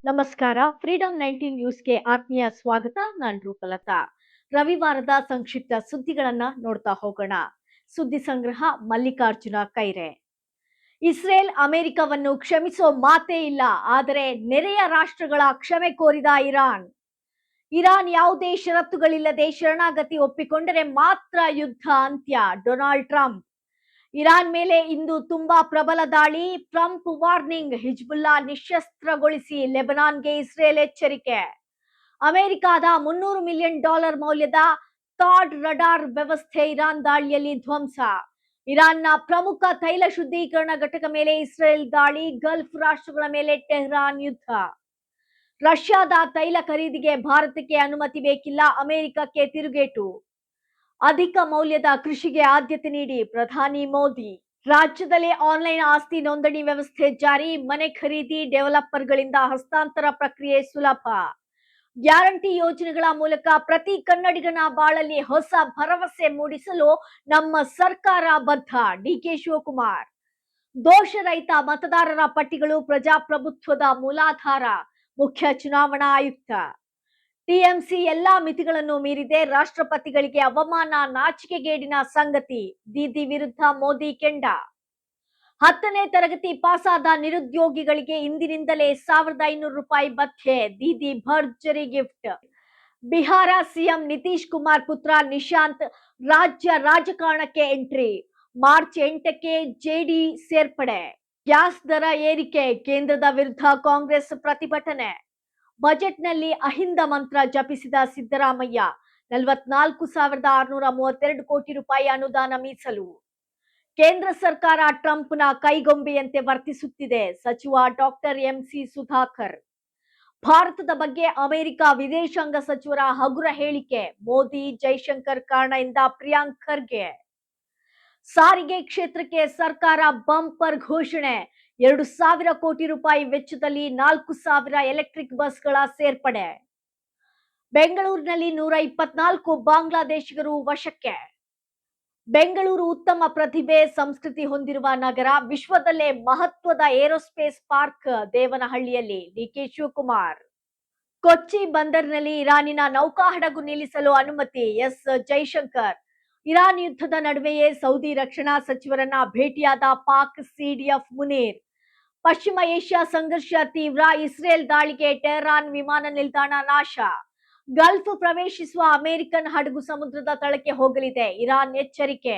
ನಮಸ್ಕಾರ. ಫ್ರೀಡಂ 19 ನ್ಯೂಸ್‌ಗೆ ಆತ್ಮೀಯ ಸ್ವಾಗತ. ನಾನು ರೂಪಲತಾ. ರವಿವಾರದ ಸಂಕ್ಷಿಪ್ತ ಸುದ್ದಿಗಳನ್ನ ನೋಡ್ತಾ ಹೋಗೋಣ. ಸುದ್ದಿ ಸಂಗ್ರಹ ಮಲ್ಲಿಕಾರ್ಜುನ ಖೈರೆ. ಇಸ್ರೇಲ್ ಅಮೆರಿಕವನ್ನು ಕ್ಷಮಿಸೋ ಮಾತೇ ಇಲ್ಲ, ಆದರೆ ನೆರೆಯ ರಾಷ್ಟ್ರಗಳ ಕ್ಷಮೆ ಕೋರಿದ ಇರಾನ್. ಇರಾನ್ ಯಾವುದೇ ಷರತ್ತುಗಳಿಲ್ಲದೆ ಶರಣಾಗತಿ ಒಪ್ಪಿಕೊಂಡರೆ ಮಾತ್ರ ಯುದ್ಧ ಅಂತ್ಯ. Donald Trump. ಇರಾನ್ ಮೇಲೆ ಇಂದು ತುಂಬಾ ಪ್ರಬಲ ದಾಳಿ. Trump warning. ಹಿಜ್ಬುಲ್ಲಾ ನಿಶಸ್ತ್ರಗೊಳಿಸಿ ಲೆಬನಾನ್ಗೆ ಇಸ್ರೇಲ್ ಎಚ್ಚರಿಕೆ. ಅಮೆರಿಕದ $300 ಮಿಲಿಯನ್ ಮೌಲ್ಯದ ಥಾಡ್ ರಡಾರ್ ವ್ಯವಸ್ಥೆ ಇರಾನ್ ದಾಳಿಯಲ್ಲಿ ಧ್ವಂಸ. ಇರಾನ್ನ ಪ್ರಮುಖ ತೈಲ ಶುದ್ಧೀಕರಣ ಘಟಕ ಮೇಲೆ ಇಸ್ರೇಲ್ ದಾಳಿ. ಗಲ್ಫ್ ರಾಷ್ಟ್ರಗಳ ಮೇಲೆ ಟೆಹರಾನ್ ಯುದ್ಧ. ರಷ್ಯಾದ ತೈಲ ಖರೀದಿಗೆ ಭಾರತಕ್ಕೆ ಅನುಮತಿ ಬೇಕಿಲ್ಲ, ಅಮೆರಿಕಕ್ಕೆ ತಿರುಗೇಟು. ಅಧಿಕ ಮೌಲ್ಯದ ಕೃಷಿಗೆ ಆದ್ಯತೆ ನೀಡಿ ಪ್ರಧಾನಿ ಮೋದಿ. ರಾಜ್ಯದಲ್ಲಿ ಆನ್ಲೈನ್ ಆಸ್ತಿ ನೋಂದಣಿ ವ್ಯವಸ್ಥೆ ಜಾರಿ. ಮನೆ ಖರೀದಿ ಡೆವಲಪರ್ಗಳಿಂದ ಹಸ್ತಾಂತರ ಪ್ರಕ್ರಿಯೆ ಸುಲಭ. ಗ್ಯಾರಂಟಿ ಯೋಜನೆಗಳ ಮೂಲಕ ಪ್ರತಿ ಕನ್ನಡಿಗನ ಬಾಳಲ್ಲಿ ಹೊಸ ಭರವಸೆ ಮೂಡಿಸಲು ನಮ್ಮ ಸರ್ಕಾರ ಬದ್ಧ. ಡಿಕೆ ಶಿವಕುಮಾರ್. ದೋಷರಹಿತ ಮತದಾರರ ಪಟ್ಟಿಗಳು ಪ್ರಜಾಪ್ರಭುತ್ವದ ಮೂಲಾಧಾರ. ಮುಖ್ಯ ಚುನಾವಣಾ ಆಯುಕ್ತ. ಟಿಎಂಸಿ ಎಲ್ಲಾ ಮಿತಿಗಳನ್ನು ಮೀರಿದೆ. ರಾಷ್ಟ್ರಪತಿಗಳಿಗೆ ಅವಮಾನ, ನಾಚಿಕೆಗೇಡಿನ ಸಂಗತಿ. ದೀದಿ ವಿರುದ್ಧ ಮೋದಿ ಕೆಂಡ. 10ನೇ ತರಗತಿ ಪಾಸಾದ ನಿರುದ್ಯೋಗಿಗಳಿಗೆ ಇಂದಿನಿಂದಲೇ ₹1,500 ಭತ್ಯೆ. ದೀದಿ ಭರ್ಜರಿ ಗಿಫ್ಟ್. ಬಿಹಾರ ಸಿಎಂ ನಿತೀಶ್ ಕುಮಾರ್ ಪುತ್ರ ನಿಶಾಂತ್ ರಾಜ್ಯ ರಾಜಕಾರಣಕ್ಕೆ ಎಂಟ್ರಿ. ಮಾರ್ಚ್ 8ಕ್ಕೆ ಜೆಡಿ ಸೇರ್ಪಡೆ. ಗ್ಯಾಸ್ ದರ ಏರಿಕೆ. ಕೇಂದ್ರದ ವಿರುದ್ಧ ಕಾಂಗ್ರೆಸ್ ಪ್ರತಿಭಟನೆ. ಬಜೆಟ್ನಲ್ಲಿ ಅಹಿಂದ ಮಂತ್ರ ಜಪಿಸಿದ ಸಿದ್ದರಾಮಯ್ಯ. ₹44,632 ಕೋಟಿ ಅನುದಾನ ಮೀಸಲು. ಕೇಂದ್ರ ಸರ್ಕಾರ ಟ್ರಂಪ್ನ ಕೈಗೊಂಬೆಯಂತೆ ವರ್ತಿಸುತ್ತಿದೆ. ಸಚಿವ ಡಾಕ್ಟರ್ ಎಂಸಿ ಸುಧಾಕರ್. ಭಾರತದ ಬಗ್ಗೆ ಅಮೆರಿಕ ವಿದೇಶಾಂಗ ಸಚಿವರ ಹಗುರ ಹೇಳಿಕೆ. ಮೋದಿ ಜೈಶಂಕರ್ ಕಾರಣ ಎಂದ ಪ್ರಿಯಾಂಕ್ ಖರ್ಗೆ. ಸಾರಿಗೆ ಕ್ಷೇತ್ರಕ್ಕೆ ಸರ್ಕಾರ ಬಂಪರ್ ಘೋಷಣೆ. ₹2,000 ಕೋಟಿ ವೆಚ್ಚದಲ್ಲಿ 4,000 ಎಲೆಕ್ಟ್ರಿಕ್ ಬಸ್ಗಳ ಸೇರ್ಪಡೆ. ಬೆಂಗಳೂರಿನಲ್ಲಿ 124 ಬಾಂಗ್ಲಾದೇಶಿಗರು ವಶಕ್ಕೆ. ಬೆಂಗಳೂರು ಉತ್ತಮ ಪ್ರತಿಭೆ, ಸಂಸ್ಕೃತಿ ಹೊಂದಿರುವ ನಗರ. ವಿಶ್ವದಲ್ಲೇ ಮಹತ್ವದ ಏರೋಸ್ಪೇಸ್ ಪಾರ್ಕ್ ದೇವನಹಳ್ಳಿಯಲ್ಲಿ. ಡಿಕೆ ಶಿವಕುಮಾರ್. ಕೊಚ್ಚಿ ಬಂದರಿನಲ್ಲಿ ಇರಾನಿನ ನೌಕಾ ಹಡಗು ನಿಲ್ಲಿಸಲು ಅನುಮತಿ. ಎಸ್ ಜೈಶಂಕರ್. ಇರಾನ್ ಯುದ್ಧದ ನಡುವೆಯೇ ಸೌದಿ ರಕ್ಷಣಾ ಸಚಿವರನ್ನ ಭೇಟಿಯಾದ ಪಾಕ್ ಸಿಡಿಎಫ್ ಮುನೀರ್. ಪಶ್ಚಿಮ ಏಷ್ಯಾ ಸಂಘರ್ಷ ತೀವ್ರ. ಇಸ್ರೇಲ್ ದಾಳಿಗೆ ಟೆಹರಾನ್ ವಿಮಾನ ನಿಲ್ದಾಣ ನಾಶ. ಗಲ್ಫ್ ಪ್ರವೇಶಿಸುವ ಅಮೆರಿಕನ್ ಹಡಗು ಸಮುದ್ರದ ತಳಕ್ಕೆ ಹೋಗಲಿದೆ. ಇರಾನ್ ಎಚ್ಚರಿಕೆ.